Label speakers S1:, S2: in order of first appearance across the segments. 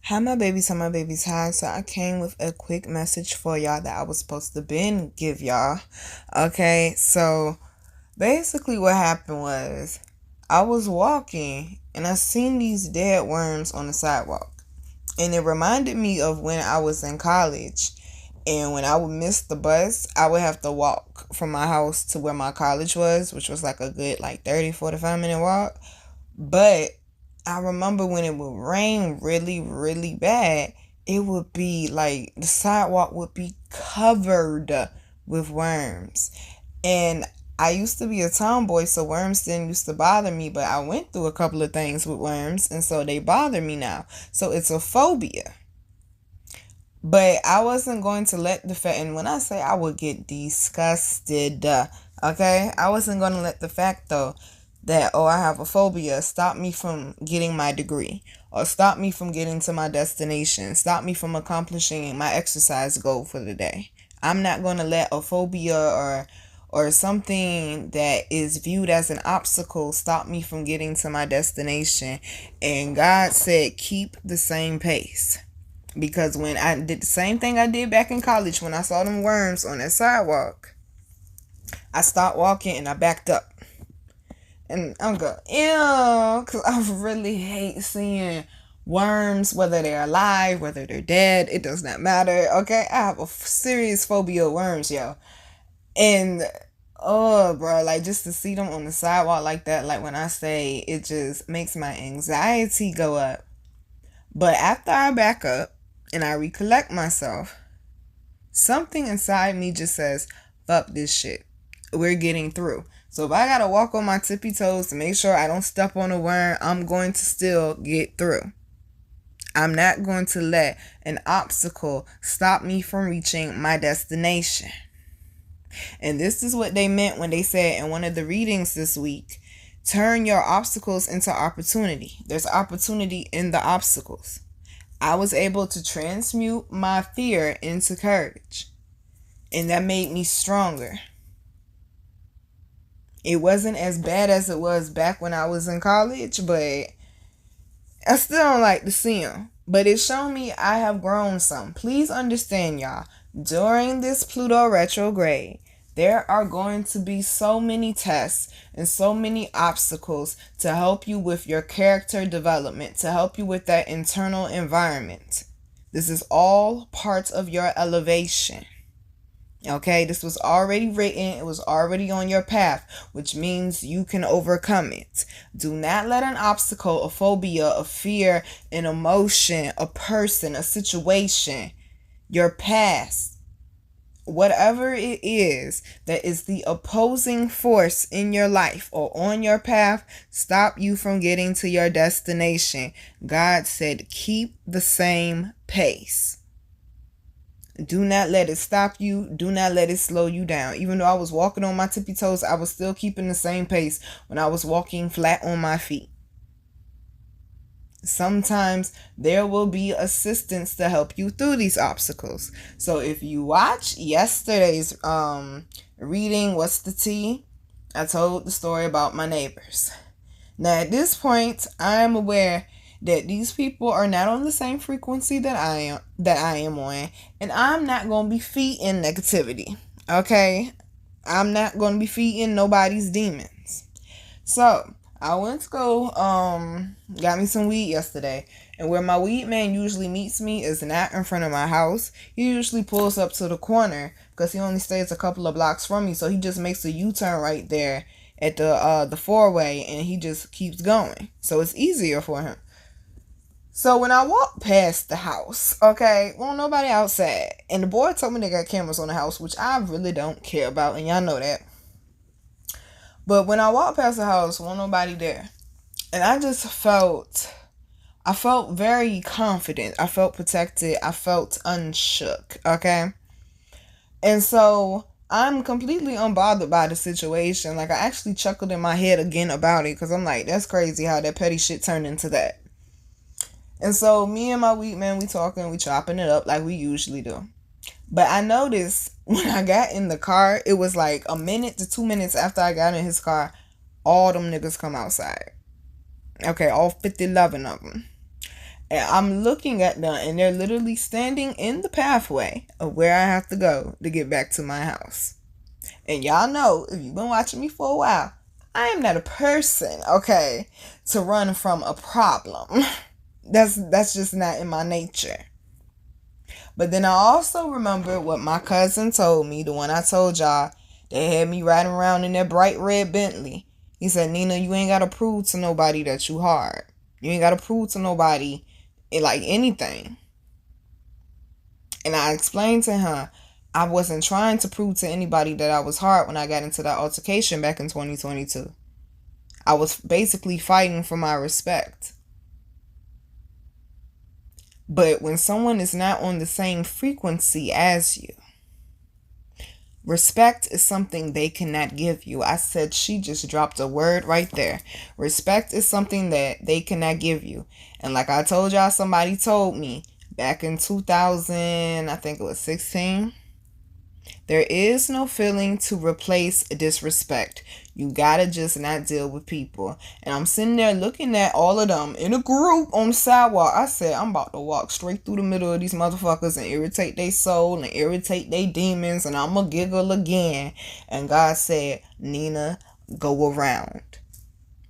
S1: Hi my babies, hi my babies, hi. So I came with a quick message for y'all that I was supposed to give y'all. Okay, so basically what happened was I was walking and I seen these dead worms on the sidewalk. And it reminded me of when I was in college. And when I would miss the bus, I would have to walk from my house to where my college was, which was like a good 30-45 minute walk. But I remember when it would rain really, really bad, it would be like the sidewalk would be covered with worms. And I used to be a tomboy, so worms didn't used to bother me, but I went through a couple of things with worms, and so they bother me now. So it's a phobia. But I wasn't going to let the fact, and when I say I would get disgusted, okay, I wasn't going to let the fact though that, oh, I have a phobia, stop me from getting my degree, or stop me from getting to my destination, stop me from accomplishing my exercise goal for the day. I'm not going to let a phobia or something that is viewed as an obstacle stop me from getting to my destination. And God said, keep the same pace. Because when I did the same thing I did back in college, when I saw them worms on that sidewalk, I stopped walking and I backed up. And I'm going, ew, because I really hate seeing worms, whether they're alive, whether they're dead, it does not matter, okay? I have a serious phobia of worms, yo. And, oh, bro, just to see them on the sidewalk like that, when I say, it just makes my anxiety go up. But after I back up and I recollect myself, something inside me just says, fuck this shit. We're getting through. So if I gotta walk on my tippy toes to make sure I don't step on a worm, I'm going to still get through. I'm not going to let an obstacle stop me from reaching my destination. And this is what they meant when they said in one of the readings this week, turn your obstacles into opportunity. There's opportunity in the obstacles. I was able to transmute my fear into courage. And that made me stronger. It wasn't as bad as it was back when I was in college, but I still don't like to see them. But it showed me I have grown some. Please understand, y'all, during this Pluto retrograde, there are going to be so many tests and so many obstacles to help you with your character development, to help you with that internal environment. This is all part of your elevation. Okay, this was already written. It was already on your path, which means you can overcome it. Do not let an obstacle, a phobia, a fear, an emotion, a person, a situation, your past, whatever it is that is the opposing force in your life or on your path, stop you from getting to your destination. God said, keep the same pace. Do not let it stop you. Do not let it slow you down. Even though I was walking on my tippy toes, I was still keeping the same pace when I was walking flat on my feet. Sometimes there will be assistance to help you through these obstacles. So if you watch yesterday's reading, What's the Tea? I told the story about my neighbors. Now at this point, I am aware that these people are not on the same frequency that I am on, and I'm not going to be feeding negativity. Okay? I'm not going to be feeding nobody's demons. So, I went to go got me some weed yesterday, and where my weed man usually meets me is not in front of my house. He usually pulls up to the corner because he only stays a couple of blocks from me, so he just makes a U-turn right there at the four-way, and he just keeps going. So it's easier for him. So when I walked past the house, okay, well, nobody outside. And the boy told me they got cameras on the house, which I really don't care about, and y'all know that. But when I walked past the house, well, nobody there. And I felt very confident. I felt protected. I felt unshook, okay? And so I'm completely unbothered by the situation. I actually chuckled in my head again about it because I'm like, that's crazy how that petty shit turned into that. And so me and my weed man, we talking, we chopping it up like we usually do. But I noticed when I got in the car, it was like a minute to 2 minutes after I got in his car, all them niggas come outside. Okay, all 50, 11 of them. And I'm looking at them, and they're literally standing in the pathway of where I have to go to get back to my house. And y'all know, if you've been watching me for a while, I am not a person, okay, to run from a problem. That's just not in my nature. But then I also remember what my cousin told me, the one I told y'all, they had me riding around in that bright red Bentley. He said, Nina, you ain't got to prove to nobody that you hard. You ain't got to prove to nobody like anything. And I explained to him, I wasn't trying to prove to anybody that I was hard when I got into that altercation back in 2022. I was basically fighting for my respect. But when someone is not on the same frequency as you, respect is something they cannot give you. I said she just dropped a word right there. Respect is something that they cannot give you. And like I told y'all, somebody told me back in 2000, I think it was 16, there is no feeling to replace disrespect. You gotta just not deal with people. And I'm sitting there looking at all of them in a group on the sidewalk. I said, I'm about to walk straight through the middle of these motherfuckers and irritate their soul and irritate their demons, and I'm gonna giggle again. And God said, Nina, go around.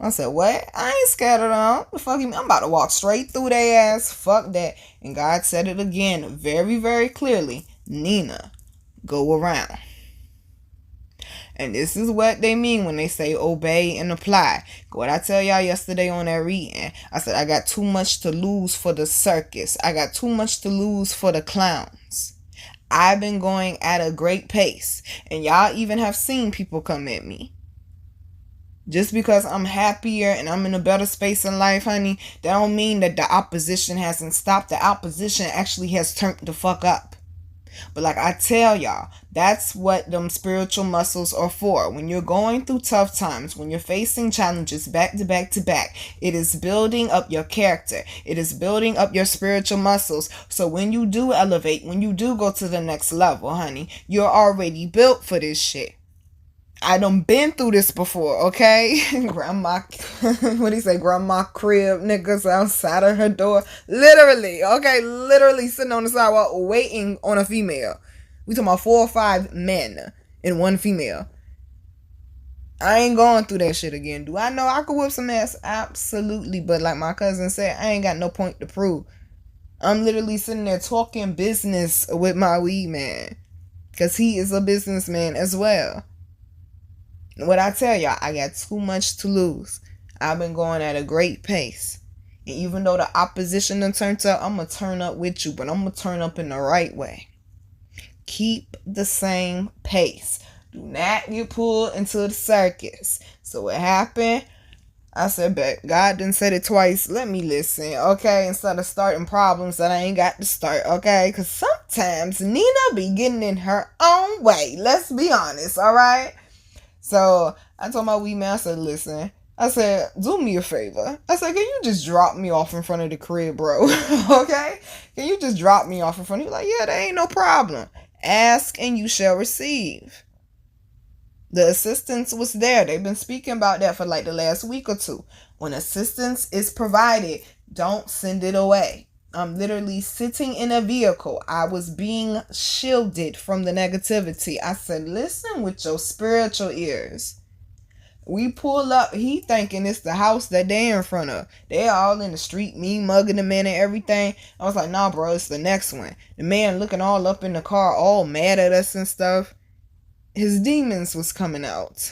S1: I said, what? I ain't scared of them. The fuck you mean? I'm about to walk straight through their ass. Fuck that. And God said it again very, very clearly. Nina, go around. And this is what they mean when they say obey and apply. What I tell y'all yesterday on that reading, I said I got too much to lose for the circus. I got too much to lose for the clowns. I've been going at a great pace, and y'all even have seen people come at me. Just because I'm happier and I'm in a better space in life, honey, that don't mean that the opposition hasn't stopped. The opposition actually has turned the fuck up. But like I tell y'all, that's what them spiritual muscles are for. When you're going through tough times, when you're facing challenges back to back to back, it is building up your character. It is building up your spiritual muscles. So when you do elevate, when you do go to the next level, honey, you're already built for this shit. I done been through this before, okay? Grandma, what do you say? Grandma crib niggas outside of her door. Literally, okay? Literally sitting on the sidewalk waiting on a female. We talking about 4 or 5 men and 1 female. I ain't going through that shit again. Do I know I could whip some ass? Absolutely. But like my cousin said, I ain't got no point to prove. I'm literally sitting there talking business with my weed man. Because he is a businessman as well. What I tell y'all, I got too much to lose. I've been going at a great pace. And even though the opposition done turned up, I'm going to turn up with you. But I'm going to turn up in the right way. Keep the same pace. Do not get pulled into the circus. So what happened? I said, but God done said it twice. Let me listen, okay? Instead of starting problems that I ain't got to start, okay? Because sometimes Nina be getting in her own way. Let's be honest, all right? So I told my wee man, I said, listen, I said, do me a favor. I said, can you just drop me off in front of the crib, bro? Okay? Can you just drop me off in front? He was like, yeah, there ain't no problem. Ask and you shall receive. The assistance was there. They've been speaking about that for like the last week or 2. When assistance is provided, don't send it away. I'm literally sitting in a vehicle. I was being shielded from the negativity. I said, listen with your spiritual ears. We pull up. He thinking it's the house that they in front of. They all in the street, me mugging the man and everything. I was like, nah, bro, it's the next one. The man looking all up in the car, all mad at us and stuff. His demons was coming out.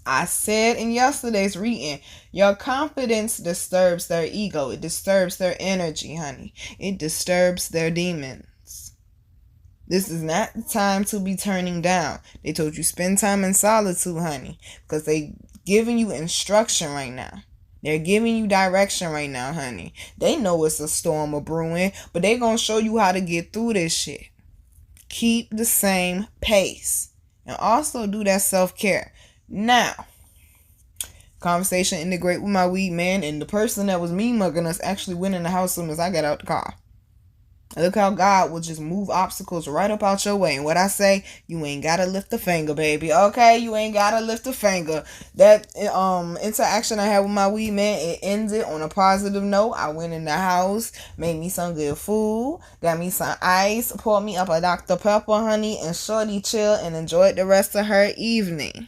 S1: I said in yesterday's reading, your confidence disturbs their ego. It disturbs their energy, honey. It disturbs their demons. This is not the time to be turning down. They told you spend time in solitude, honey, because they giving you instruction right now. They're giving you direction right now, honey. They know it's a storm a brewing, but they gonna show you how to get through this shit. Keep the same pace. And also do that self-care. Now, conversation ended great with my weed man, and the person that was me mugging us actually went in the house as soon as I got out the car. Look how God will just move obstacles right up out your way. And what I say, you ain't gotta lift a finger, baby. Okay, you ain't gotta lift a finger. That interaction I had with my weed man, it ended on a positive note. I went in the house, made me some good food, got me some ice, poured me up a Dr. Pepper, honey, and shorty chill and enjoyed the rest of her evening.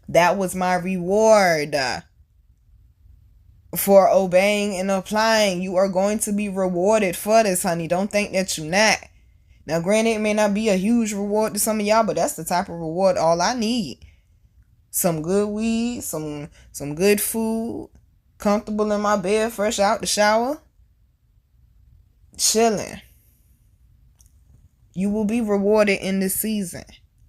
S1: That was my reward for obeying and applying. You are going to be rewarded for this, honey. Don't think that you're not. Now, granted, it may not be a huge reward to some of y'all, but that's the type of reward all I need. Some good weed, some good food, comfortable in my bed, fresh out the shower, chilling. You will be rewarded in this season.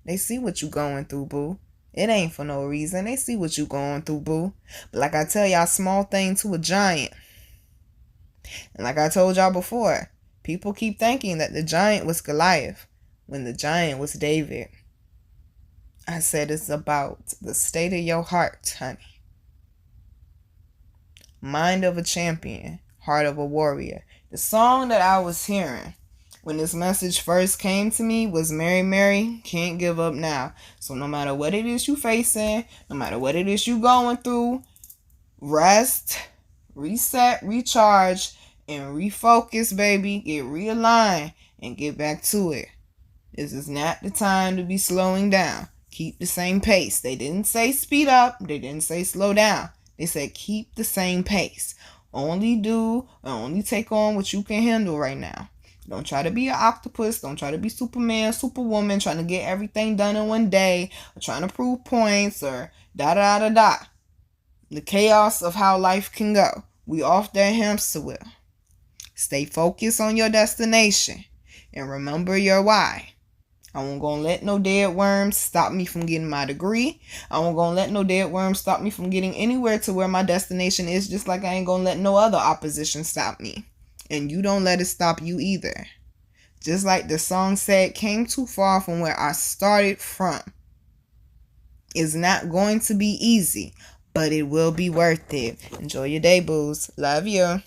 S1: They see what you going through, boo. It ain't for no reason. They see what you going through, boo. But like I tell y'all, small thing to a giant. And like I told y'all before, people keep thinking that the giant was Goliath when the giant was David. I said it's about the state of your heart, honey. Mind of a champion, heart of a warrior. The song that I was hearing when this message first came to me was Mary, Mary, Can't Give Up Now. So no matter what it is you facing, no matter what it is you going through, rest, reset, recharge, and refocus, baby. Get realigned and get back to it. This is not the time to be slowing down. Keep the same pace. They didn't say speed up. They didn't say slow down. They said keep the same pace. Only take on what you can handle right now. Don't try to be an octopus. Don't try to be Superman, Superwoman, trying to get everything done in one day, or trying to prove points, or da-da-da-da. The chaos of how life can go. We off that hamster wheel. Stay focused on your destination, and remember your why. I won't gonna let no dead worms stop me from getting my degree. I won't gonna let no dead worms stop me from getting anywhere to where my destination is, just like I ain't gonna let no other opposition stop me. And you don't let it stop you either. Just like the song said, came too far from where I started from. It's not going to be easy, but it will be worth it. Enjoy your day, boos. Love you.